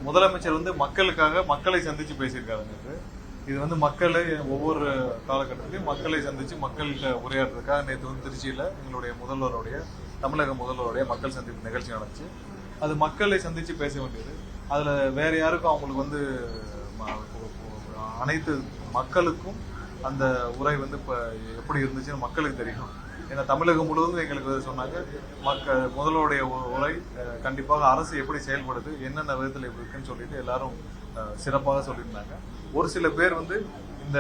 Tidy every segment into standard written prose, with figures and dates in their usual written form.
முதலமைச்சர் வந்து மக்களுக்காக மக்களை சந்திச்சு பேசியிருக்காரு. இது வந்து மக்களை ஒவ்வொரு காலகட்டத்திலையும் மக்களை சந்திச்சு மக்கள்கிட்ட உரையாடுறதுக்காக நேற்று வந்து திருச்சியில எங்களுடைய முதல்வருடைய தமிழக முதல்வருடைய மக்கள் சந்திப்பு நிகழ்ச்சி நடந்துச்சு. அது மக்களை சந்திச்சு பேச வேண்டியது. அதுல வேற யாருக்கும் அவங்களுக்கு வந்து அனைத்து மக்களுக்கும் அந்த உரை வந்து இப்ப எப்படி இருந்துச்சுன்னு மக்களுக்கு தெரியும். ஏன்னா தமிழகம் முழுவதும் எங்களுக்கு சொன்னாங்க, முதல்வருடைய உரை கண்டிப்பாக அரசு எப்படி செயல்படுது, என்னென்ன விதத்தில் எப்படி இருக்குன்னு சொல்லிட்டு எல்லாரும் சிறப்பாக சொல்லியிருந்தாங்க. ஒரு சில பேர் வந்து இந்த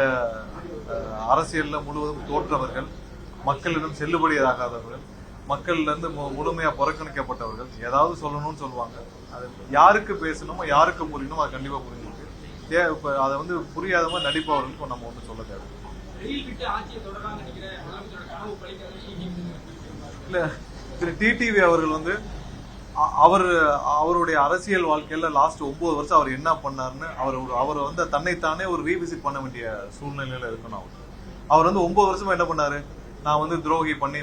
அரசியல்ல முழுவதும் தோற்றவர்கள், மக்களிடம் செல்லுபடியாகாதவர்கள், மக்கள்ல இருந்து முழுமையா புறக்கணிக்கப்பட்டவர்கள் ஏதாவது சொல்லணும்னு சொல்லுவாங்க. அது யாருக்கு பேசணுமோ யாருக்கு புரியணுமோ அது கண்டிப்பா புரிஞ்சுருக்கு. இப்ப அதை வந்து புரியாத மாதிரி நடிப்பவர்களுக்கு நம்ம ஒண்ணு சொல்ல தேவை இல்ல. திரு டிடிவி அவர்கள் வந்து அவருடைய அரசியல் வாழ்க்கையில லாஸ்ட் 9 வருஷம் அவர் என்ன பண்ணாருன்னு அவர் வந்து தன்னைத்தானே ஒரு ரீவிசிட் பண்ண வேண்டிய சூழ்நிலையில இருக்கணும். அவர் வந்து 9 வருஷமா என்ன பண்ணாரு, நான் வந்து துரோகி பண்ணி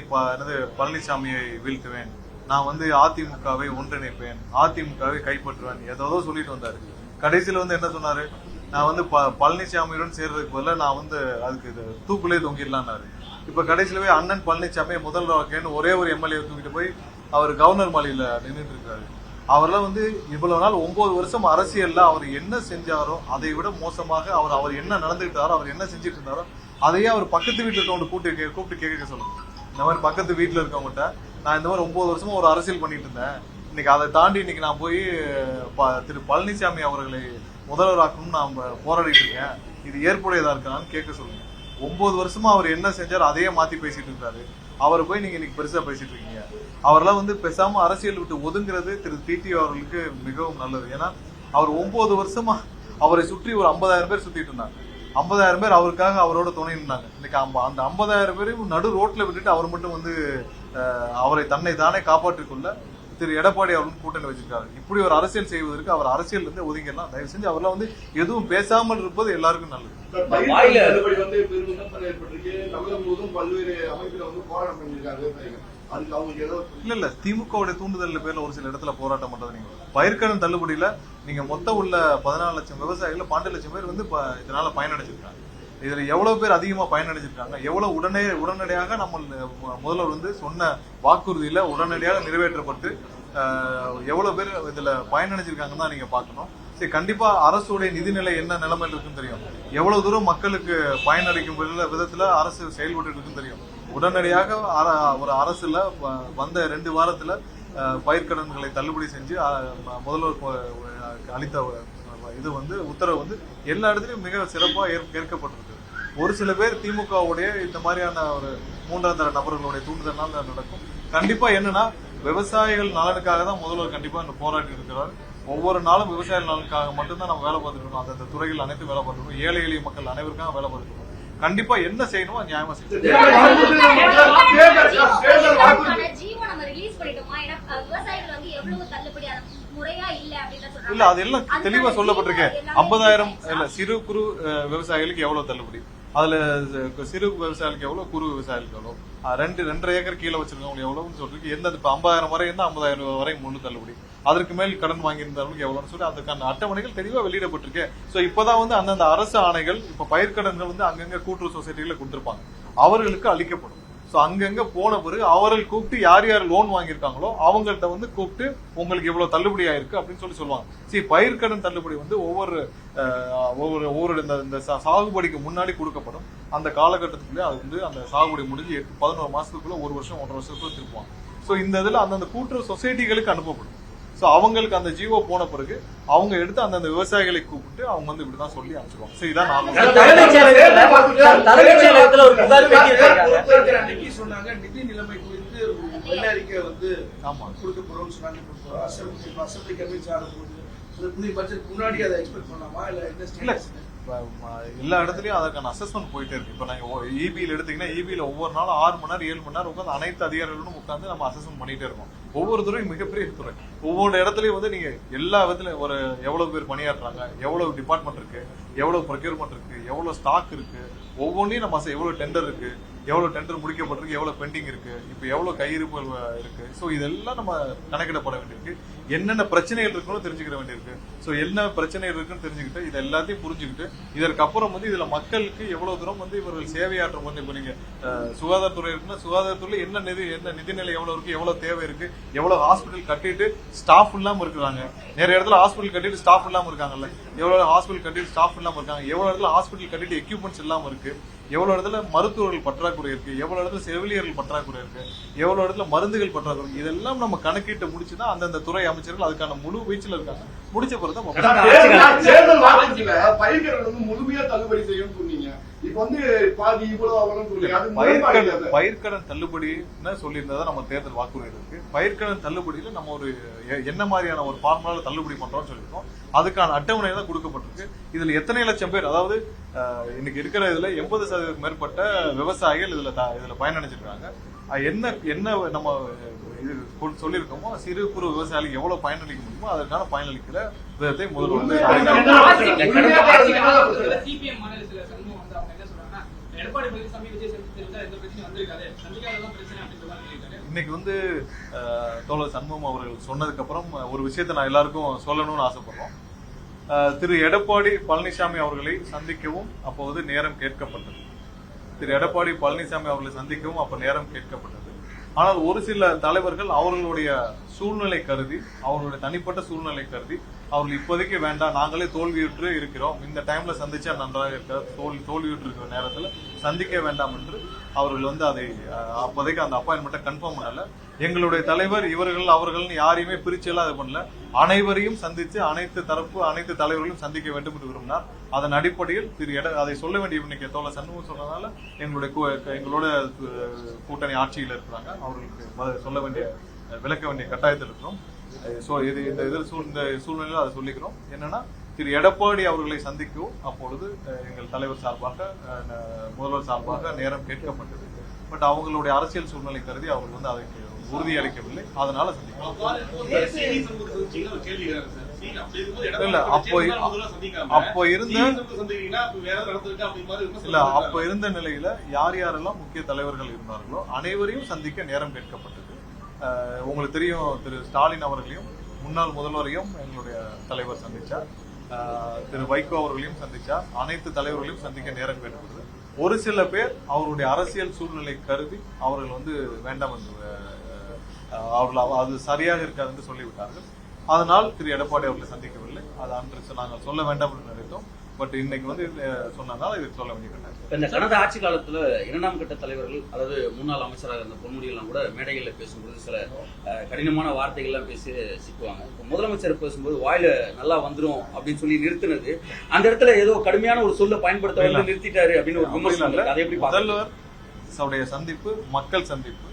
பழனிசாமியை வீழ்த்துவேன், நான் வந்து அதிமுகவை ஒன்றிணைப்பேன், அதிமுகவை கைப்பற்றுவேன், ஏதோ சொல்லிட்டு வந்தாரு. கடைசியில வந்து என்ன சொன்னாரு, நான் வந்து பழனிசாமியுடன் சேர்றதுக்கு பதிலாக நான் வந்து அதுக்கு தூக்குலே தொங்கிடலான்னாரு. இப்ப கடைசியிலவே அண்ணன் பழனிசாமி முதல்வர் ஒரே ஒரு எம்எல்ஏ தூக்கிட்டு போய் அவர் கவர்னர் மாளிகையில நின்றுட்டு இருக்காரு. அவர்லாம் வந்து இவ்வளவு நாள் 9 வருஷம் அரசியல்ல அவர் என்ன செஞ்சாரோ அதை விட மோசமாக அவர் என்ன நடந்துகிட்டாரோ, அவர் என்ன செஞ்சுட்டு இருந்தாரோ அதையே அவர் பக்கத்து வீட்டுல இருக்கவங்க கூப்பிட்டு கேட்க சொல்லுங்க. இந்த மாதிரி பக்கத்து வீட்டுல இருக்கவங்ககிட்ட நான் இந்த மாதிரி 9 வருஷமா ஒரு அரசியல் பண்ணிட்டு இருந்தேன், இன்னைக்கு அதை தாண்டி இன்னைக்கு நான் போய் திரு பழனிசாமி அவர்களை முதல்வராக்கணும்னு நான் போராடிட்டு இருக்கேன், இது ஏற்புடையதா இருக்கான்னு கேட்க சொல்லுங்க. 9 வருஷமா அவர் என்ன செஞ்சாரோ அதையே மாத்தி பேசிட்டு இருக்காரு. அவரை போய் நீங்க இன்னைக்கு பெருசா பேசிட்டு இருக்கீங்க. அவரெல்லாம் வந்து பேசாம அரசியல் விட்டு ஒதுங்குறது திரு டிடி அவர்களுக்கு மிகவும் நல்லது. ஏன்னா அவர் 9 வருஷமா அவரை சுற்றி ஒரு 50,000 பேர் சுத்திட்டு இருந்தாங்க. 50,000 பேர் அவருக்காக அவரோட துணை நின்றாங்க. இன்னைக்கு அந்த 50,000 பேரையும் நடு ரோட்ல விட்டுட்டு அவர் மட்டும் வந்து அவரை தன்னை தானே காப்பாற்றிக் கொள்ள திரு எடப்பாடி அவர்களும் கூட்டணி வச்சிருக்காரு. இப்படி ஒரு அரசியல் செய்வதற்கு அவர் அரசியல் இருந்து ஒதுங்கிடலாம். தயவு செஞ்சு அவர்லாம் வந்து எதுவும் பேசாமல் இருப்பது எல்லாருக்கும் நல்லது. இல்ல திமுகவுடைய தூண்டுதல் பேர்ல ஒரு சில இடத்துல போராட்டம் பண்றது. நீங்க பயிர்க்கடன் தள்ளுபடியில நீங்க மொத்தம் உள்ள 14 லட்சம் விவசாயிகள் 12 லட்சம் பேர் வந்து இதனால பயனடைஞ்சிருக்காங்க. இதுல எவ்வளவு பேர் அதிகமா பயனடைஞ்சிருக்காங்க, எவ்வளவு உடனடியாக நம்ம முதல்வர் வந்து சொன்ன வாக்குறுதியில உடனடியாக நிறைவேற்றப்பட்டு எவ்வளவு பேர் இதுல பயனடைஞ்சிருக்காங்கன்னு தான் நீங்க பாக்கணும். சரி, கண்டிப்பா அரசுடைய நிதிநிலை என்ன நிலைமையில இருக்குன்னு தெரியும், எவ்வளவு தூரம் மக்களுக்கு பயனளிக்கும் விதத்துல அரசு செயல்பட்டு இருக்குன்னு தெரியும். உடனடியாக ஒரு அரசுல வந்த 2 வாரத்துல பயிர்க்கடன்களை தள்ளுபடி செஞ்சு முதல்வர் அளித்த இது வந்து உத்தரவு வந்து எல்லா இடத்துலயும் மிக சிறப்பா ஏற்கப்பட்டிருக்கு. ஒரு சில பேர் திமுகவுடைய இந்த மாதிரியான ஒரு 3ஆம் தர நபர்களுடைய தூண்டுதல்னால நடக்கும். கண்டிப்பா என்னன்னா விவசாயிகள் நலனுக்காக தான் முதல்வர் கண்டிப்பா இந்த போராடி இருக்கிறார். ஒவ்வொரு நாளும் விவசாயிகள் நலனுக்காக மட்டும்தான் நம்ம வேலை பார்த்துட்டு இருக்கோம். அந்த துறைகள் அனைத்தும் வேலை பார்த்துட்டு இருக்கோம். ஏழை எளிய மக்கள் அனைவருக்காக வேலை பார்த்துட்டு இருக்கோம். கண்டிப்பா என்ன செய்யணுமோ நியாயமா செய்யணும். இல்ல அதெல்லாம் தெளிவா சொல்லப்பட்டிருக்கேன். 50,000 இல்ல சிறு குறு விவசாயிகளுக்கு எவ்வளவு தள்ளுபடி, அதுல சிறு விவசாயிகளுக்கு எவ்வளவு, குறு விவசாயிகளுக்கு எவ்வளவு, 2.5 ஏக்கர் கீழே வச்சிருக்கவங்களுக்கு எவ்வளவுன்னு சொல்லிருக்கு. எந்த இப்ப 50,000 வரை இருந்தா 50,000 வரை முழு தள்ளுபடி, அதற்கு மேல் கடன் வாங்கியிருந்தவங்களுக்கு எவ்வளவுன்னு சொல்லி அதுக்கான அட்டவணைகள் தெளிவா வெளியிடப்பட்டிருக்கு. சோ இப்பதான் வந்து அந்தந்த அரசு ஆணைகள் இப்ப பயிர்க்கடன்கள் வந்து அங்கங்க கூட்டுறவு சொசைட்டில கொடுத்திருப்பாங்க, அவர்களுக்கு அளிக்கப்படும். சோ அங்கங்க போன பிறகு அவர்கள் கூப்பிட்டு யார் யார் லோன் வாங்கியிருக்காங்களோ அவங்கள்ட்ட வந்து கூப்பிட்டு உங்களுக்கு இவ்வளவு தள்ளுபடி ஆயிருக்கு அப்படின்னு சொல்லுவாங்க. சரி, பயிர்க்கடன் தள்ளுபடி வந்து ஒவ்வொரு இந்த சாகுபடிக்கு முன்னாடி கொடுக்கப்படும். அந்த காலகட்டத்துக்குள்ளே அது வந்து அந்த சாகுபடி முடிஞ்சு 11 மாசத்துக்குள்ள 1 வருஷம் 1.5 வருஷத்துக்குள்ள திருப்புவாங்க. சோ இந்த இதுல அந்தந்த கூட்டுறவு சொசைட்டிகளுக்கு அனுப்பப்படும். சோ அவங்களுக்கு அந்த ஜிஓ போன பிறகு அவங்க எடுத்து அந்தந்த விவசாயிகளை கூப்பிட்டு அவங்க வந்து இப்படிதான் சொல்லி அனுப்பிச்சிருவாங்க. சோ இதான் சொன்னாங்க. நிதி நிலைமை குறித்து அறிக்கை வந்து ஆமா கொடுக்க போறோம்னு சொன்னாங்க. அசம்பிளிக்கு புதிய பட்ஜெட் முன்னாடி அதை எக்ஸ்பெக்ட் பண்ணலாமா இல்ல எல்லா இடத்துலயும் அதற்கான அசஸ்மெண்ட் போயிட்டே இருக்கு. இப்ப நாங்க இபியில எடுத்தீங்கன்னா இபியில ஒவ்வொரு நாளும் 6 மணி நேரம் 7 மணி நேரம் உட்காந்து அனைத்து அதிகாரிகளும் உட்காந்து நம்ம அசஸ்மெண்ட் பண்ணிட்டே இருக்கோம். ஒவ்வொரு துறையும் மிகப்பெரிய துறை. ஒவ்வொரு இடத்துலயும் வந்து நீங்க எல்லா விதத்துலயும் ஒரு எவ்வளவு பேர் பணியாற்றுறாங்க, எவ்வளவு டிபார்ட்மெண்ட் இருக்கு, எவ்வளவு ப்ரொக்யூர்மெண்ட் இருக்கு, எவ்வளவு ஸ்டாக் இருக்கு, ஒவ்வொன்றையும் நம்ம எவ்வளவு டெண்டர் இருக்கு, எவ்வளவு டெண்டர் முடிக்கப்பட்டிருக்கு, எவ்வளவு பெண்டிங் இருக்கு, இப்ப எவ்வளவு கையிருப்புகள் இருக்கு. சோ இதெல்லாம் நம்ம கணக்கிடப்பட வேண்டியிருக்கு. என்னென்ன பிரச்சனைகள் இருக்குன்னு தெரிஞ்சுக்கிற வேண்டியிருக்கு. சோ என்ன பிரச்சனைகள் இருக்குன்னு தெரிஞ்சுக்கிட்டு இது எல்லாத்தையும் புரிஞ்சுக்கிட்டு இதற்கு அப்புறம் இதுல மக்களுக்கு எவ்வளவு தூரம் இவர்கள் சேவையாற்ற போது, இப்ப நீங்க சுகாதாரத்துறை இருக்குன்னா சுகாதாரத்துறையில என்ன நிதிநிலை எவ்வளவு இருக்கு, எவ்வளவு தேவை இருக்கு, எவ்வளவு ஹாஸ்பிட்டல் கட்டிட்டு ஸ்டாஃப் இல்லாம இருக்கிறாங்க, நிறைய இடத்துல ஹாஸ்பிட்டல் கட்டிட்டு ஸ்டாஃப் இல்லாம இருக்காங்கல்ல, எவ்வளவு ஹாஸ்பிட்டல் கட்டிட்டு ஸ்டாஃப் இல்லாம இருக்காங்க, எவ்வளவு இடத்துல ஹாஸ்பிட்டல் கட்டிட்டு எக்யூப்மெண்ட்ஸ் இல்லாம இருக்கு, எவ்வளவு இடத்துல மருத்துவர்கள் பற்றாக்குறை இருக்கு, எவ்வளவு இடத்துல செவிலியர்கள் பற்றாக்குறை இருக்கு, எவ்வளவு இடத்துல மருந்துகள் பற்றாக்குறை, இதெல்லாம் நம்ம கணக்கிட்டு முடிச்சுதான் அந்தந்த துறை அமைச்சர்கள் அதுக்கான முழு வீச்சில் இருக்காங்க. முடிச்ச பிறகு தேர்தல் வாக்குறுதியில பயிர்க்கடன் முழுமையா தள்ளுபடி செய்யும் சொன்னீங்க. இப்ப பாதி இவ்வளவு பயிர்க்கடன் தள்ளுபடின்னு சொல்லியிருந்தா நம்ம தேர்தல் வாக்குறுதி இருக்கு. பயிர்க்கடன் தள்ளுபடியில நம்ம ஒரு என்ன மாதிரியான ஒரு ஃபார்முலால தள்ளுபடி பண்றோம்னு சொல்லியிருக்கோம். அதுக்கான அட்டவணை தான் கொடுக்கப்பட்டிருக்கு. இதுல எத்தனை லட்சம் பேர், அதாவது இன்னைக்கு இருக்கிற இதுல 80% மேற்பட்ட விவசாயிகள் இதுல பயனடைஞ்சிருக்காங்க. என்ன என்ன நம்ம இது சொல்லியிருக்கோமோ சிறு குறு விவசாயிகளுக்கு எவ்வளவு பயனளிக்க முடியுமோ அதற்கான பயனளிக்கிற விதத்தை முதல்வர் இன்னைக்கு தோழர் சண்முகம் அவர்கள் சொன்னதுக்கு அப்புறம் ஒரு விஷயத்தை நான் எல்லாருக்கும் சொல்லணும்னு ஆசைப்படுறோம். திரு எடப்பாடி பழனிசாமி அவர்களை சந்திக்கவும் அப்போது நேரம் கேட்கப்பட்டது. திரு எடப்பாடி பழனிசாமி அவர்களை சந்திக்கவும் அப்ப நேரம் கேட்கப்பட்டது. ஆனால் ஒரு சில தலைவர்கள் அவர்களுடைய சூழ்நிலை கருதி, அவர்களுடைய தனிப்பட்ட சூழ்நிலை கருதி அவர்கள் இப்போதைக்கு வேண்டாம், நாங்களே தோல்வியுற்று இருக்கிறோம், இந்த டைம்ல சந்திச்சா நன்றாக இருக்க, தோல்வியுற்று இருக்கிற நேரத்தில் சந்திக்க வேண்டாம் என்று அவர்கள் அதை அப்போதைக்கு அந்த அப்பாயின்மெண்ட்டை கன்ஃபார்ம் பண்ணல. எங்களுடைய தலைவர் இவர்கள் அவர்கள் யாரையுமே பிரிச்செல்லாம் இது பண்ணல. அனைவரையும் சந்திச்சு அனைத்து தலைவர்களையும் சந்திக்க வேண்டும் என்று விரும்பினார். அதன் அடிப்படையில் அதை சொல்ல வேண்டிய இன்னைக்கு தோழர் சண்முகம் சொன்னதால எங்களோட கூட்டணி ஆட்சியில் இருக்கிறாங்க, அவர்களுக்கு சொல்ல வேண்டிய விளக்க வேண்டிய கட்டாயத்தில் இருக்கிறோம். இந்த சூழ்நிலையில் அதை சொல்லிக்கிறோம். என்னன்னா திரு எடப்பாடி அவர்களை சந்திக்கவும் அப்பொழுது எங்கள் தலைவர் சார்பாக முதல்வர் சார்பாக நேரம் கேட்கப்பட்டது. பட் அவங்களுடைய அரசியல் சூழ்நிலை கருதி அவர்கள் அதற்கு உறுதி அளிக்கவில்லை. அதனால அப்போ இருந்த நிலையில யாரெல்லாம் முக்கிய தலைவர்கள் இருந்தார்களோ அனைவரையும் சந்திக்க நேரம் கேட்கப்பட்டது. உங்களுக்கு தெரியும், திரு ஸ்டாலின் அவர்களையும் முன்னாள் முதல்வரையும் எங்களுடைய தலைவர் சந்திச்சார், திரு வைகோ அவர்களையும் சந்திச்சார், அனைத்து தலைவர்களையும் சந்திக்க நேரம் கேட்கப்பட்டது. ஒரு சில பேர் அவருடைய அரசியல் சூழ்நிலை கருதி அவர்கள் வேண்டாம் என்று அவர்கள் அது சரியாக இருக்காது என்று சொல்லிவிட்டார்கள். அதனால் திரு எடப்பாடி அவர்களை சந்திக்கவில்லை. அது அன்று நாங்கள் சொல்ல வேண்டாம் என்று நினைத்தோம். பட் இன்னைக்கு சொன்னதால இதுக்கு சொல்ல வேண்டிய கட்டாயம். இந்த கடந்த ஆட்சி காலத்துல 2ஆம் கட்ட தலைவர்கள், அதாவது முன்னாள் அமைச்சராக இருந்த பொன்முடியெல்லாம் கூட மேடைகளில் பேசும்போது சில கடினமான வார்த்தைகள்லாம் பேசி சிக்குவாங்க. முதலமைச்சர் பேசும்போது வாயில நல்லா வந்துரும் அப்படின்னு சொல்லி நிறுத்தினது, அந்த இடத்துல ஏதோ கடுமையான ஒரு சொல்ல பயன்படுத்த நிறுத்திட்டாரு அப்படின்னு ஒரு விமர்சனம். அதை எப்படி முதல்வர் சந்திப்பு மக்கள் சந்திப்பு,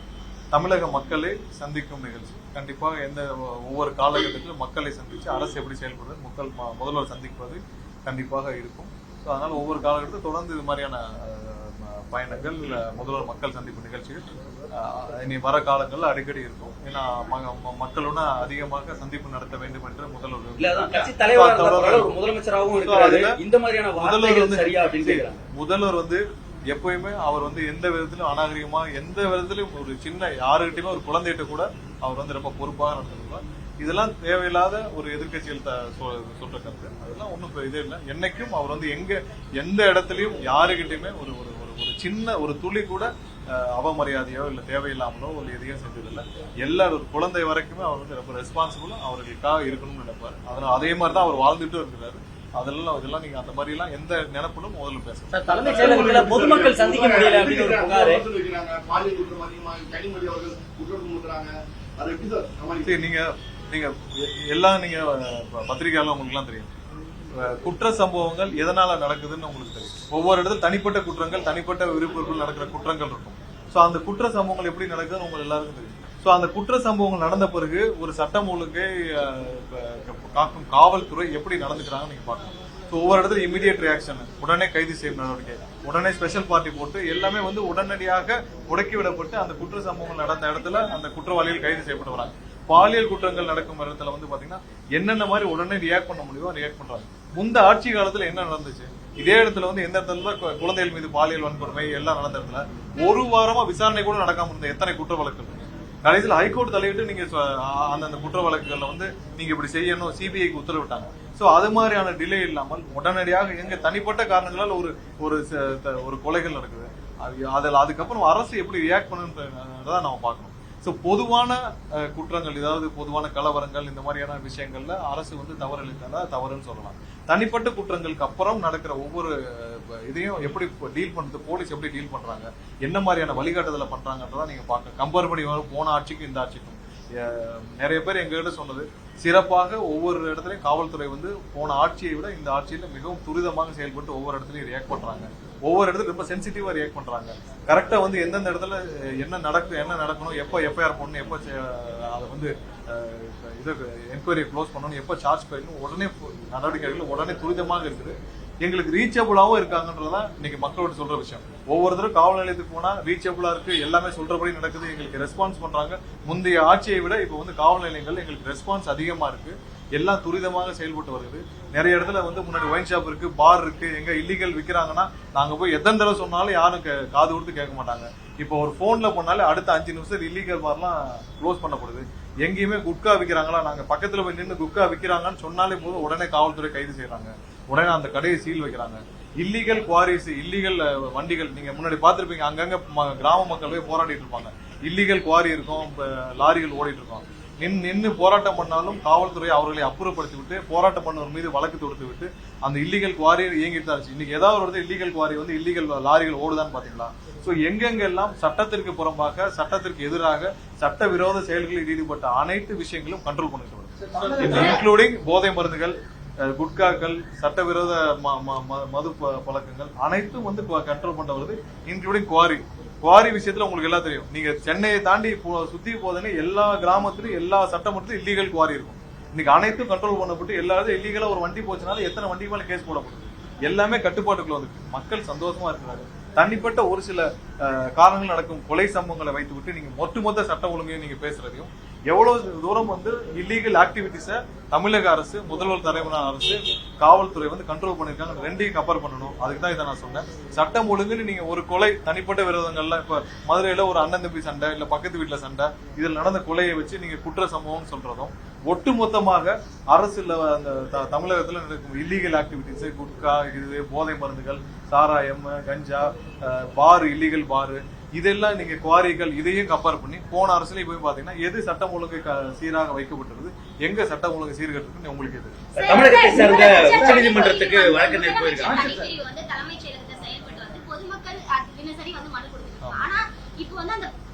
தமிழக மக்களை சந்திக்கும் நிகழ்ச்சி. கண்டிப்பாக ஒவ்வொரு காலகட்டத்திலும் மக்களை சந்திச்சு அரசு எப்படி செயல்படுறது முதல்வர் சந்திப்பது கண்டிப்பாக இருக்கும். அதனால ஒவ்வொரு காலகட்டத்தில் தொடர்ந்து இது மாதிரியான பயணங்கள், முதல்வர் மக்கள் சந்திப்பு நிகழ்ச்சிகள் இனி வர காலங்கள்ல அடிக்கடி இருக்கும். ஏன்னா மக்களுடன் அதிகமாக சந்திப்பு நடத்த வேண்டும் என்று முதல்வர் எப்பயுமே அவர் எந்த விதத்திலும் அநாகரிகமா, எந்த விதத்திலும் ஒரு சின்ன யாருகிட்டயுமே ஒரு குழந்தைகிட்ட கூட அவர் ரொம்ப பொறுப்பாக நடந்துருப்பார். இதெல்லாம் தேவையில்லாத ஒரு எதிர்கட்சிகள் சொல்ற கருத்து. அதெல்லாம் ஒண்ணும் இதே இல்லை. என்னைக்கும் அவர் எந்த இடத்துலயும் யாருகிட்டயுமே ஒரு சின்ன ஒரு துளி கூட அவமரியாதையோ இல்ல தேவையில்லாமலோ ஒரு எதையும் செஞ்சதில்லை. எல்லாரும் ஒரு குழந்தை வரைக்குமே அவர் ரொம்ப ரெஸ்பான்சிபிளா அவர்களுக்காக இருக்கணும்னு நினைப்பாரு. அதனால அதே மாதிரிதான் அவர் வாழ்ந்துட்டு இருக்கிறாரு. அதெல்லாம் நீங்க அந்த மாதிரி எல்லாம் எந்த நினைப்பிலும் முதல்ல பேசுங்க. தலைமைச் செயலகத்துல பொதுமக்கள் சந்திக்க முடியல அப்படின்னு ஒரு புகார். நீங்க எல்லாம் பத்திரிகையாளர் உங்களுக்கு எல்லாம் தெரியும், குற்ற சம்பவங்கள் எதனால நடக்குதுன்னு உங்களுக்கு தெரியும். ஒவ்வொரு இடத்துல தனிப்பட்ட குற்றங்கள், தனிப்பட்ட விருப்பங்கள் நடக்கிற குற்றங்கள் இருக்கும். சோ அந்த குற்ற சம்பவங்கள் எப்படி நடக்குதுன்னு உங்களுக்கு எல்லாருக்கும் தெரியும். சோ அந்த குற்ற சம்பவங்கள் நடந்த பிறகு ஒரு சட்டம் ஒழுங்கை காக்கும் காவல்துறை எப்படி நடந்துக்கிறாங்க நீங்க பாக்கணும். ஒவ்வொரு இடத்துல இமிடியேட் ரியாக்ஷன், உடனே கைது செய்யும் நடவடிக்கை, உடனே ஸ்பெஷல் பார்ட்டி போட்டு எல்லாமே உடனடியாக முடக்கி விடப்பட்டு அந்த குற்ற சம்பவங்கள் நடந்த இடத்துல அந்த குற்றவாளிகள் கைது செய்யப்பட்டு வராங்க. பாலியல் குற்றங்கள் நடக்கும் இடத்துல வந்து பாத்தீங்கன்னா என்னென்ன மாதிரி உடனே ரியாக்ட் பண்ண முடியுமோ ரியாக்ட் பண்றாங்க. முந்த ஆட்சி காலத்துல என்ன நடந்துச்சு, இதே இடத்துல வந்து எந்த இடத்துல குழந்தைகள் மீது பாலியல் வன்கொடுமை எல்லாம் நடந்த இடத்துல ஒரு வாரமா விசாரணை கூட நடக்காம இருந்த எத்தனை குற்ற வழக்குகள். கடைசியில் ஹைகோர்ட் தலையிட்டு நீங்க அந்த குற்ற வழக்குகள்ல வந்து நீங்க இப்படி செய்யணும் சிபிஐக்கு உத்தரவிட்டாங்க. சோ அது மாதிரியான டிலே இல்லாமல் உடனடியாக எங்க தனிப்பட்ட காரணங்களால் ஒரு கொலைகள் நடக்குது, அதில் அதுக்கப்புறம் அரசு எப்படி ரியாக்ட் பண்ணுன்றத நம்ம பார்க்கணும். ஸோ பொதுவான குற்றங்கள், ஏதாவது பொதுவான கலவரங்கள் இந்த மாதிரியான விஷயங்கள்ல அரசு வந்து தவறளித்தா தவறுன்னு சொல்லலாம். தனிப்பட்ட குற்றங்களுக்கு அப்புறம் நடக்கிற ஒவ்வொரு இதையும் எப்படி டீல் பண்றது, போலீஸ் எப்படி டீல் பண்றாங்க, என்ன மாதிரியான வழிகாட்டுதலை பண்றாங்கன்றதான் நீங்க பார்க்க. கம்பேர் பண்ணி போன ஆட்சிக்கும் இந்த ஆட்சிக்கும் நிறைய பேர் எங்ககிட்ட சொன்னது, சிறப்பாக ஒவ்வொரு இடத்துலயும் காவல்துறை வந்து போன ஆட்சியை விட இந்த ஆட்சியில மிகவும் துரிதமாக செயல்பட்டு ஒவ்வொரு இடத்துலயும் ரியாக்ட் பண்றாங்க. ஒவ்வொரு இடத்துல ரொம்ப சென்சிட்டிவா ரியாக்ட் பண்றாங்க. கரெக்டா வந்து எந்தெந்த இடத்துல என்ன நடக்கணும், எப்போ எஃப்ஐஆர் போடணும், எப்போ அதை வந்து இதை என்கொயரியை க்ளோஸ் பண்ணணும், எப்போ சார்ஜ் பண்ணணும், உடனே நடவடிக்கைகள் உடனே துரிதமாக இருக்குது. எங்களுக்கு ரீச்சபிளாவும் இருக்காங்கன்றதான் இன்னைக்கு மக்களோட சொல்ற விஷயம். ஒவ்வொருத்தரும் காவல் நிலையத்துக்கு போனா ரீச்சபிளா இருக்கு, எல்லாமே சொல்றபடி நடக்குது, எங்களுக்கு ரெஸ்பான்ஸ் பண்றாங்க. முந்தைய ஆட்சியை விட இப்ப வந்து காவல் நிலையங்கள் எங்களுக்கு ரெஸ்பான்ஸ் அதிகமா இருக்கு, எல்லாம் துரிதமாக செயல்பட்டு வருது. நிறைய இடத்துல வந்து முன்னாடி ஒயின் ஷாப் இருக்கு, பார் இருக்கு, எங்க இல்லீகல் விற்கிறாங்கன்னா நாங்க போய் எத்தனை தடவை சொன்னாலும் யாரும் காது கொடுத்து கேட்க மாட்டாங்க. இப்போ ஒரு போன்ல பண்ணாலே அடுத்த 5 நிமிஷம் இல்லீகல் பார்லாம் க்ளோஸ் பண்ணப்படுது. எங்கேயுமே குட்கா விற்கிறாங்களா, நாங்க பக்கத்துல போய் நின்று குட்கா விற்கிறாங்கன்னு சொன்னாலே போதும் உடனே காவல்துறை கைது செய்யறாங்க, உடனே அந்த கடையை சீல் வைக்கிறாங்க. இல்லீகல் குவாரிஸ், இல்லீகல் வண்டிகள் நீங்க முன்னாடி பாத்திருப்பீங்க, அங்கங்க கிராம மக்கள் போய் போராடிட்டு இருப்பாங்க. இல்லீகல் குவாரி இருக்கும், லாரிகள் ஓடிட்டு இருக்கும். நின்று போராட்டம் பண்ணாலும் காவல்துறை அவர்களை அப்புறப்படுத்தி விட்டு போராட்டம் பண்ணவர் மீது வழக்கு தொடுத்து விட்டு அந்த இல்லீகல் குவாரி இயங்கிட்டு தான் இருந்துச்சு. இன்னைக்கு ஏதாவது ஒரு இல்லீகல் குவாரி வந்து இல்லீகல் லாரிகள் ஓடுதான்னு பாத்தீங்களா? சோ எங்கெங்கெல்லாம் சட்டத்திற்கு புறம்பாக, சட்டத்திற்கு எதிராக, சட்டவிரோத செயல்களில் ஈடுபட்ட அனைத்து விஷயங்களும் கண்ட்ரோல் பண்ணிட்டு வருது, இன்க்ளூடிங் போதை மருந்துகள், குட்காக்கள், சட்டவிரோத மது பழக்கங்கள் அனைத்தும் வந்து கண்ட்ரோல் பண்ண வருது, இன்க்ளூடிங் குவாரி விஷயத்துல உங்களுக்கு எல்லாம் தெரியும். நீங்க சென்னையை தாண்டி சுத்தி போதுன்னு எல்லா கிராமத்திலும் எல்லா சட்டமன்றத்திலும் இல்லீகல் குவாரி இருக்கும். இன்னைக்கு அனைத்தும் கண்ட்ரோல் பண்ணப்பட்டு எல்லாரும் இல்லீகலா ஒரு வண்டி போச்சுனால எத்தனை வண்டி மேல கேஸ் போடப்படுது, எல்லாமே கட்டுப்பாட்டுக்குள்ள வந்து மக்கள் சந்தோஷமா இருக்கிறாங்க. தனிப்பட்ட ஒரு சில காரணங்கள் நடக்கும் கொலை சம்பவங்களை வைத்து விட்டு நீங்க ஒட்டுமொத்த சட்ட ஒழுங்கையும் நீங்க பேசுறதையும், எவ்வளவு தூரம் வந்து இல்லீகல் ஆக்டிவிட்டிஸ தமிழக அரசு, முதல்வர் தலைமையிலான அரசு, காவல்துறை வந்து கண்ட்ரோல் பண்ணிருக்காங்க. ரெண்டையும் கம்பேர் பண்ணணும். அதுக்கு தான் இதை நான் சொன்னேன். சட்டம் ஒழுங்குன்னு நீங்க ஒரு கொலை, தனிப்பட்ட விரோதங்கள்லாம் இப்ப மதுரையில ஒரு அண்ணன் தம்பி சண்டை, இல்ல பக்கத்து வீட்டுல சண்டை, இதில் நடந்த கொலையை வச்சு நீங்க குற்ற சம்பவம் சொல்றதும், ஒட்டுமொத்தமாக அரசுல அந்த தமிழகத்துல நடக்கும் இல்லீகல் ஆக்டிவிட்டிஸ், குட்கா, இது போதை மருந்துகள், சாராயம், கஞ்சா, பாரு, இல்லீகல் பாரு, இதெல்லாம் நீங்க குவாரிகள், இதையும் கம்பேர் பண்ணி போன அரசுலயும் போய் பாத்தீங்கன்னா எது சட்டம் ஒழுங்கு சீராக வைக்கப்பட்டிருக்கு, எங்க சட்டம் ஒழுங்கு சீர்கட்டு உங்களுக்கு எது? தமிழகத்தை சேர்ந்த உச்சநீதிமன்றத்துக்கு வழக்கறிஞர் போயிருக்காங்க. தலைமைச் செயலகத்தை செயல்பட்டு வந்து பொதுமக்கள் தினசரி வந்து மனு கொடுத்துருக்காங்க. ஆனா இப்போ வந்து அந்த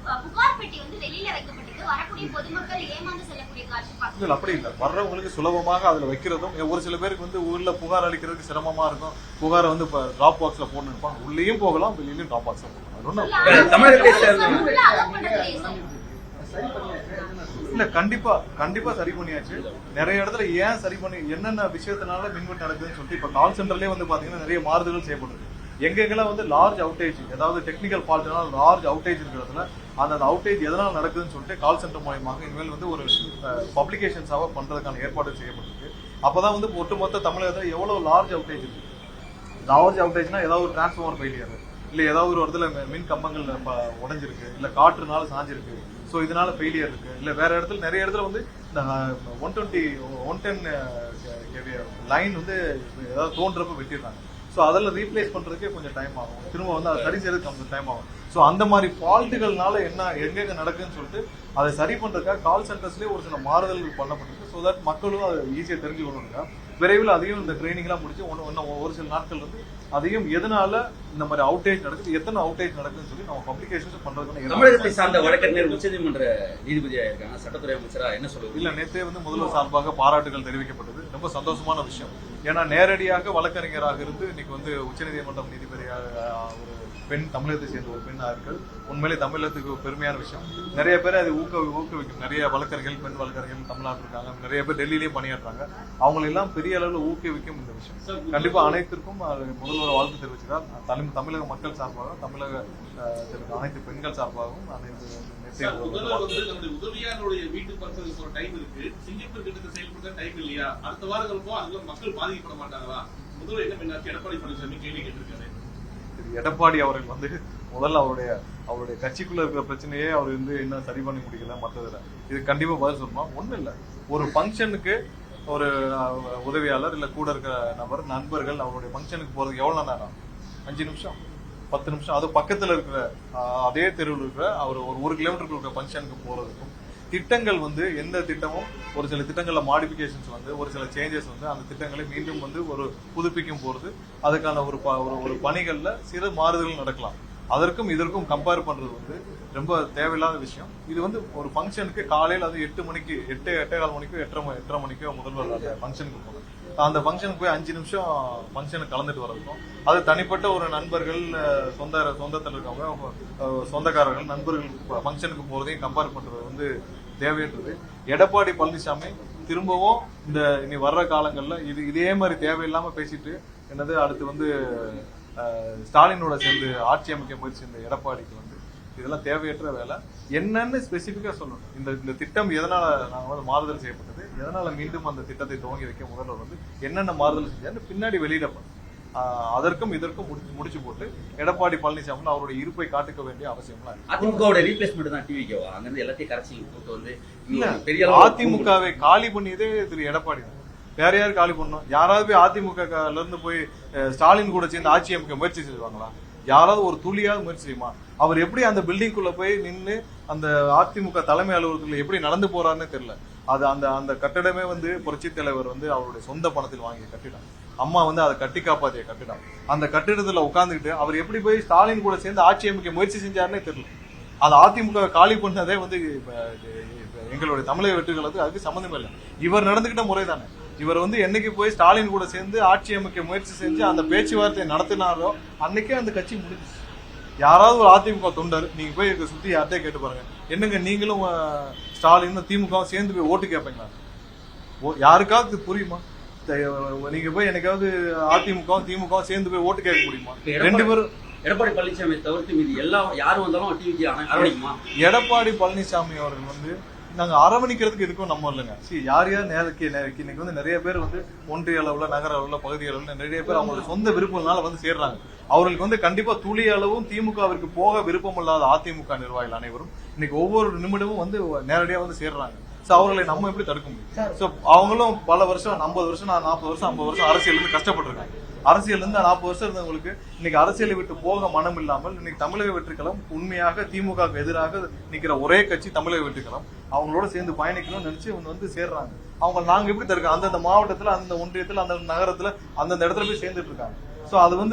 புகார் பெட்டி வந்து வெளியில வைக்கப்பட்டது, வரக்கூடிய பொதுமக்கள் ஏமாந்து செல்லக்கூடிய காட்சி பார்க்கலாம். அப்படி இல்ல, வர்றவங்களுக்கு சுலபமாக அதுல வைக்கிறதும், ஒரு சில பேருக்கு வந்து ஊர்ல புகார் அளிக்கிறதுக்கு சிரமமா இருக்கும், புகாரை வந்து டிராப் பாக்ஸ்ல போட்டு இருப்பாங்க, உள்ளேயும் போகலாம், வெளியிலயும் டிராப் பாக்ஸ்ல போகலாம். தமிழகத்தை சேர்ந்த இல்ல கண்டிப்பா சரி பண்ணியாச்சு. நிறைய இடத்துல ஏன் சரி பண்ணி, என்னென்ன விஷயத்தினால மின்வெட்டு நடக்குதுன்னு சொல்லிட்டு இப்ப கால் சென்டர்லயே வந்து பாத்தீங்கன்னா நிறைய மாறுதல்கள் செய்யப்படுது. எங்கெங்கெல்லாம் வந்து லார்ஜ் அவுட்டேஜ், ஏதாவது டெக்னிக்கல் ஃபால்ட்னால லார்ஜ் அவுட்டேஜ் இருக்கிறதுல அந்த அவுட்டேஜ் எதனால நடக்குதுன்னு சொல்லிட்டு கால் சென்டர் மூலமாக இனிமேல் வந்து ஒரு பப்ளிகேஷன்ஸாக பண்றதுக்கான ஏற்பாடு செய்யப்பட்டிருக்கு. அப்பதான் வந்து ஒட்டுமொத்த தமிழகத்தில் எவ்வளவு லார்ஜ் அவுட்டேஜ் இருக்கு. லார்ஜ் அவுட்டேஜ்னா ஏதாவது ஒரு டிரான்ஸ்ஃபார்மர் ஃபெயிலியர், இல்ல ஏதாவது ஒரு இடத்துல மின் கம்பங்கள் உடைஞ்சிருக்கு, இல்ல காற்றுனால சாஞ்சிருக்கு, சோ இதனால ஃபெயிலியர் இருக்கு, இல்ல வேற இடத்துல நிறைய இடத்துல வந்து இந்த 110 லைன் வந்து ஏதாவது தோன்றப்ப வெட்டிடுறாங்க. ஸோ அதெல்லாம் ரீப்ளேஸ் பண்றதுக்கே கொஞ்சம் டைம் ஆகும், திரும்ப வந்து அதை சரி செய்யறதுக்கு கொஞ்சம் டைம் ஆகும். ஸோ அந்த மாதிரி ஃபால்ட்டுகள்னால என்ன எங்கெங்க நடக்குதுன்னு சொல்லிட்டு அதை சரி பண்றதுக்காக கால் சென்டர்ஸ்லேயே ஒரு சில மாறுதல்கள் பண்ணப்பட்டிருக்கு. ஸோ தட் மக்களும் அதை ஈஸியாக தெரிஞ்சுக்கணுங்க. விரைவில் அதையும் இந்த ட்ரைனிங்லாம் முடிச்சு ஒரு சில நாட்கள் வந்து அதையும் எதனால இந்த மாதிரி அவுட்டேஜ் நடக்குது, எத்தனை அவுட்டேஜ் நடக்குதுன்னு சொல்லி நம்ம பப்ளிகேஷன்ஸ் பண்றதுக்கு. தமிழகத்தை சார்ந்த வழக்கறிஞர் உச்சநீதிமன்ற நீதிபதியா இருக்காங்க, சட்டத்துறை அமைச்சரா என்ன சொல்லுவது? இல்ல, நேற்றே வந்து முதல்வர் சார்பாக பாராட்டுகள் தெரிவிக்கப்பட்டது, ரொம்ப சந்தோஷமான விஷயம். ஏன்னா நேரடியாக வழக்கறிஞராக இருந்து இன்னைக்கு வந்து உச்சநீதிமன்றம் நீதிபதியாக ஒரு பெண் தமிழகத்தை சேர்ந்த ஒரு பெண் ஆட்கள் உண்மையிலே தமிழகத்துக்கு பெருமையான விஷயம். நிறைய பேர் அது ஊக்குவிக்கும். நிறைய வழக்கறிஞர்கள், பெண் வழக்கறிஞர்கள் தமிழ்நாட்டில் இருக்காங்க, நிறைய பேர் டெல்லியிலேயும் பணியாற்றுறாங்க. அவங்களெல்லாம் பெரிய அளவில் ஊக்குவிக்கும் இந்த விஷயம். கண்டிப்பா அனைத்திற்கும் முதல்வர் வாழ்த்து தெரிவிச்சுதான் தமிழக மக்கள் சார்பாக, தமிழக அனைத்து பெண்கள் சார்பாகவும் உதவியாளருடைய வீட்டு பக்கத்துக்கு ஒரு டைம் இருக்கு. சிங்கப்பூர் திட்டத்தை செயல்படுத்த டைம் இல்லையா? அடுத்த வாரம் இருக்கும், அதுல மக்கள் பாதிக்கப்பட மாட்டாங்களா? முதல்வர் என்ன பண்ணாச்சு? எடப்பாடி பழனிசாமி கேள்வி கேட்டிருக்காரு. எடப்பாடி அவர்கள் முதல்ல அவருடைய கட்சிக்குள்ள இருக்கிற பிரச்சனையே அவர் இன்னும் சரி பண்ணி முடிக்கல. மற்றதுல இது கண்டிப்பா பதில் சொல்லணும். ஒண்ணும் இல்ல, ஒரு ஃபங்க்ஷனுக்கு ஒரு உதவியாளர் இல்ல கூட இருக்கிற நண்பர்கள் அவருடைய ஃபங்க்ஷனுக்கு போறதுக்கு எவ்வளவு நேரம்? 5 நிமிஷம், 10 நிமிஷம். அது பக்கத்துல இருக்கிற அதே தெருவில் இருக்கிற அவர் ஒரு 1 கிலோமீட்டருக்கு இருக்கிற ஃபங்க்ஷனுக்கு போறதுக்கும் திட்டங்கள் எந்த திட்டமும் ஒரு சில திட்டங்கள்ல மாடிஃபிகேஷன்ஸ் ஒரு சில சேஞ்சஸ் அந்த திட்டங்களை மீண்டும் ஒரு புதுப்பிக்கும் போறது, அதுக்கான ஒரு பணிகள்ல சிறு மாறுதல்கள் நடக்கலாம். அதற்கும் இதற்கும் கம்பேர் பண்றது ரொம்ப தேவையில்லாத விஷயம். இது ஒரு ஃபங்க்ஷனுக்கு காலையில் அது 8 மணிக்கு 8:15 மணிக்கோ 8:30 மணிக்கோ முதல்வர் அந்த ஃபங்க்ஷனுக்கு போகணும். அந்த ஃபங்க்ஷனுக்கு போய் 5 நிமிஷம் ஃபங்க்ஷனுக்கு கலந்துட்டு வரதுக்கும், அது தனிப்பட்ட ஒரு நண்பர்கள் சொந்தத்தில் இருக்கவங்க சொந்தக்காரர்கள் நண்பர்கள் ஃபங்க்ஷனுக்கு போறதையும் கம்பேர் பண்றது தேவைன்றது. எடப்பாடி பழனிசாமி திரும்பவும் இனி வர்ற காலங்கள்ல இதே மாதிரி தேவையில்லாம பேசிட்டு அடுத்து ஸ்டாலினோட சேர்ந்து ஆட்சி அமைக்க முயற்சி இந்த எடப்பாடிக்கு இதெல்லாம் தேவையற்ற வேலை. என்னன்னு ஸ்பெசிபிக்கா சொல்லணும். இந்த திட்டம் எதனால நாங்க மாறுதல் செய்யப்பட்டது, எதனால மீண்டும் அந்த திட்டத்தை துவங்கி வைக்க முதல்வர் என்னென்ன மாறுதல் செஞ்சாரு பின்னாடி வெளியிடப்படும். அதற்கும் இதற்கும் முடிச்சு போட்டு எடப்பாடி பழனிசாமி அவருடைய இருப்பை காட்டுக்க வேண்டிய அவசியம் அதிமுகவோட ரீப்ளேஸ்மெண்ட் தான் டிவிக்கவா? அங்க இருந்து எல்லாத்தையும் கரைச்சி போட்டு இல்ல, அதிமுகவை காலி பண்ணியதே திரு எடப்பாடி தான். வேற யாரு காலி பண்ணணும்? யாராவது போய் அதிமுகல இருந்து போய் ஸ்டாலின் கூட சேர்ந்து ஆட்சி அமைக்க முயற்சி செய்வாங்களா? யாராவது ஒரு துளியாவது முயற்சி செய்யுமா? அவர் எப்படி அந்த பில்டிங்குள்ள போய் நின்று அந்த அதிமுக தலைமை அலுவலகத்துல எப்படி நடந்து போறாருன்னு தெரியல. அது அந்த கட்டிடமே புரட்சி தலைவர் அவருடைய சொந்த பணத்தில் வாங்கிய கட்டிடம். அம்மா அதை கட்டி காப்பாத்திய கட்டிடம். அந்த கட்டிடத்துல உட்கார்ந்துக்கிட்டு அவர் எப்படி போய் ஸ்டாலின் கூட சேர்ந்து ஆட்சி அமைக்க முயற்சி செஞ்சாருன்னே தெரியல. அது அதிமுக காலி பண்ணதே எங்களுடைய தமிழக வெற்றிகளுக்கு அதுக்கு சம்பந்தமே இல்லை. இவர் நடந்துகிட்ட முறை தானே. இவர் என்னைக்கு போய் ஸ்டாலின் கூட சேர்ந்து ஆட்சி அமைக்க முயற்சி செஞ்சு அந்த பேச்சுவார்த்தையை நடத்தினாரோ அன்னைக்கே அந்த கட்சி முடிஞ்சிச்சு. யாராவது ஒரு அதிமுக தொண்டர் நீங்க போய் சுத்தி யார்கிட்டயே கேட்டு பாருங்க, என்னங்க நீங்களும் ஸ்டாலின் திமுக சேர்ந்து போய் ஓட்டு கேட்பீங்களா? யாருக்காவது புரியுமா? நீங்க போய் என்னைக்காவது அதிமுக திமுக சேர்ந்து போய் ஓட்டு கேட்க முடியுமா? 2 பேரும் எடப்பாடி பழனிசாமி தவிர்த்து மீதி எல்லாம் யாரும் வந்தாலும் டிவிக்கு அரவணைக்குமா? எடப்பாடி பழனிசாமி அவர்கள் நாங்க அரவணைக்கிறதுக்கு இருக்கும் நம்ம இல்லைங்க. யார் இன்னைக்கு நிறைய பேர் ஒன்றிய அளவுல, நகர அளவுல, பகுதி அளவுல நிறைய பேர் அவங்களோட சொந்த விருப்பங்களால சேர்றாங்க. அவர்களுக்கு கண்டிப்பா துளி அளவும் திமுகவிற்கு போக விருப்பம் இல்லாத அதிமுக நிர்வாகிகள் அனைவரும் இன்னைக்கு ஒவ்வொரு நிமிடமும் நேரடியா சேர்றாங்க. அவர்களை நம்ம எப்படி தடுக்க முடியும்? அவங்களும் பல வருஷம் 50 வருஷம் 40 வருஷம் 50 வருஷம் அரசியல் இருந்து கஷ்டப்பட்டிருக்காங்க. அரசியல் இருந்து 40 வருஷம் இருந்தவங்களுக்கு இன்னைக்கு அரசியலை விட்டு போக மனம் இல்லாமல் இன்னைக்கு தமிழக வெற்றிக்களம் உண்மையாக திமுக எதிராக நிக்கிற ஒரே கட்சி தமிழக வெற்றிக்களம். அவங்களோட சேர்ந்து பயணிக்கணும்னு நினைச்சு இவங்க சேர்றாங்க. அவங்க நாங்க எப்படி தடுக்க? அந்தந்த மாவட்டத்துல, அந்த ஒன்றியத்துல, அந்த நகரத்துல, அந்தந்த இடத்துல போய் சேர்ந்துட்டு இருக்காங்க.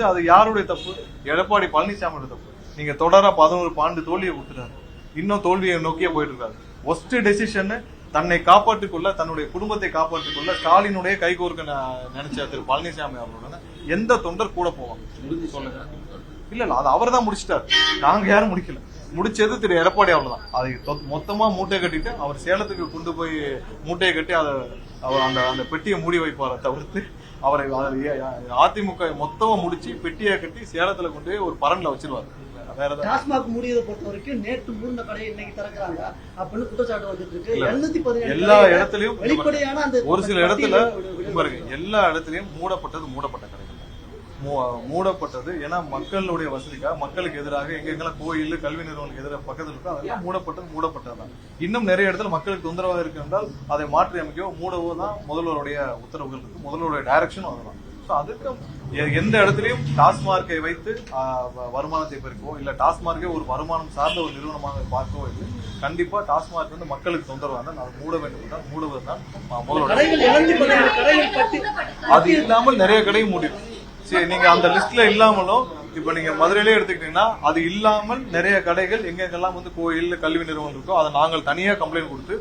அது யாருடைய தப்பு? எடப்பாடி பழனிசாமியோட தப்பு. நீங்க தொடர 11 ஆண்டு தோல்வியை கொடுத்துட்டாரு. இன்னும் தோல்வியை நோக்கியே போயிட்டு இருக்காரு. ஒஸ்ட் டெசிஷன் தன்னை காப்பாற்றிக் கொள்ள, தன்னுடைய குடும்பத்தை காப்பாற்றிக் கொள்ள ஸ்டாலினுடைய கைகோர்க்க நினைச்ச திரு பழனிசாமி அவர்களோட எந்த தொண்டர் கூட போவாங்க சொல்லுங்க? இல்ல அது அவர் தான் முடிச்சிட்டாரு. நாங்க யாரும் முடிக்கல. முடிச்சது திரு எடப்பாடி அவ்வளவுதான். அதை மொத்தமா மூட்டை கட்டிட்டு அவர் சேலத்துக்கு கொண்டு போய் மூட்டையை கட்டி அவர் அந்த பெட்டியை மூடி வைப்பார தவிர்த்து அவரை அதிமுக மொத்தமா முடிச்சு பெட்டியை கட்டி சேலத்துல கொண்டு போய் ஒரு பரன்ல வச்சிருவாரு. டாஸ்மாக் மூடியதை பொறுத்த வரைக்கும் நேற்று மூடின கடையை இன்னைக்கு திறக்கிறாங்க அப்படின்னு குற்றச்சாட்டு வந்துட்டு இருக்கு. 717 எல்லா இடத்துலயும் வெளிப்படையான அந்த ஒரு சில இடத்துல எல்லா இடத்துலயும் மூடப்பட்ட கடைகள் மூடப்பட்டது. ஏன்னா மக்களுடைய வசதிக்காக, மக்களுக்கு எதிராக எங்கெங்கெல்லாம் கோயில், கல்வி நிறுவனங்களுக்கு எதிராக பக்கத்தில் இருக்கோ அதெல்லாம் மூடப்பட்டதுதான். இன்னும் நிறைய இடத்துல மக்களுக்கு தொந்தரவாக இருக்கு என்றால் அதை மாற்றி அமைக்கவோ மூடவோ தான் முதல்வருடைய உத்தரவுகள் இருக்கு. முதல்வருடைய டைரக்ஷனும் அதுதான். அதுக்கு எந்த இடத்துலயும் டாஸ்மார்க்கை வைத்து வருமானத்தை பெருக்கவோ இல்ல டாஸ்மார்க்கே ஒரு வருமானம் சார்ந்த ஒரு நிறுவனமாக பார்க்கவோ இல்லை. கண்டிப்பா டாஸ்மார்க் மக்களுக்கு தொந்தரவாக இருந்தால் அதை மூட வேண்டும் என்றால் மூடுவதுதான் முதல்வர். அது இல்லாமல் நிறைய கடையும் மூடிடும். சரி, நீங்க அந்த லிஸ்ட்ல இல்லாமலும் இப்ப நீங்க மதுரையிலே எடுத்துக்கிட்டீங்கன்னா அது இல்லாமல் நிறைய கடைகள் எங்கெங்கெல்லாம் கோயில், கல்வி நிறுவனம் இருக்கோ அதை நாங்கள் தனியா கம்ப்ளைண்ட் கொடுத்து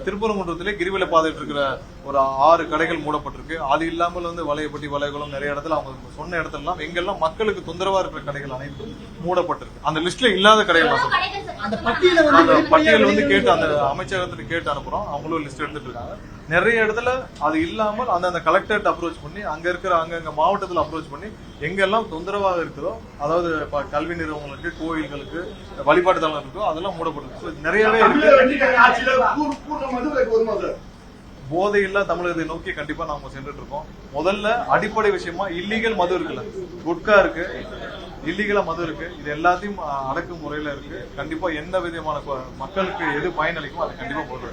திருப்பரங்குன்றத்திலே கிரிவல பாதையில் இருக்கிற ஒரு 6 கடைகள் மூடப்பட்டிருக்கு. அது இல்லாமல் வந்து வளையப்பட்டி, வளைகுளம் நிறைய இடத்துல அவங்க சொன்ன இடத்துல எல்லாம் எங்கெல்லாம் மக்களுக்கு தொந்தரவா இருக்கிற கடைகள் அனைத்தும் மூடப்பட்டிருக்கு. அந்த லிஸ்ட்ல இல்லாத கடைகள் நான் சொல்றேன். அந்த பட்டியலை வந்து அந்த பட்டியல் வந்து கேட்டு அந்த வெளிப்படையா அமைச்சகத்துக்கு கேட்டு அனுப்புறோம். அவங்களும் லிஸ்ட் எடுத்துட்டு இருக்காங்க. நிறைய இடத்துல அது இல்லாமல் அந்த கலெக்டரேட் அப்ரோச் பண்ணி அங்கங்க மாவட்டத்துல அப்ரோச் பண்ணி எங்கெல்லாம் தொந்தரவாக இருக்குதோ, அதாவது கல்வி நிறுவனங்களுக்கு, கோயில்களுக்கு, வழிபாட்டு தலம் இருக்கோ அதெல்லாம் மூடப்பட்டிருக்கு. நிறையவே இருக்கு. போதையில்லா தமிழகத்தை நோக்கி கண்டிப்பா நாம சென்றுட்டு இருக்கோம். முதல்ல அடிப்படை விஷயமா இல்லீகல் மது இருக்குல்ல, குட்கா இருக்கு, இல்லீகலா மது இருக்கு, இது எல்லாத்தையும் அடக்கும் முறையில இருக்கு. கண்டிப்பா எந்த விதமான மக்களுக்கு எது பயனளிக்கும் அதை கண்டிப்பா போட்டு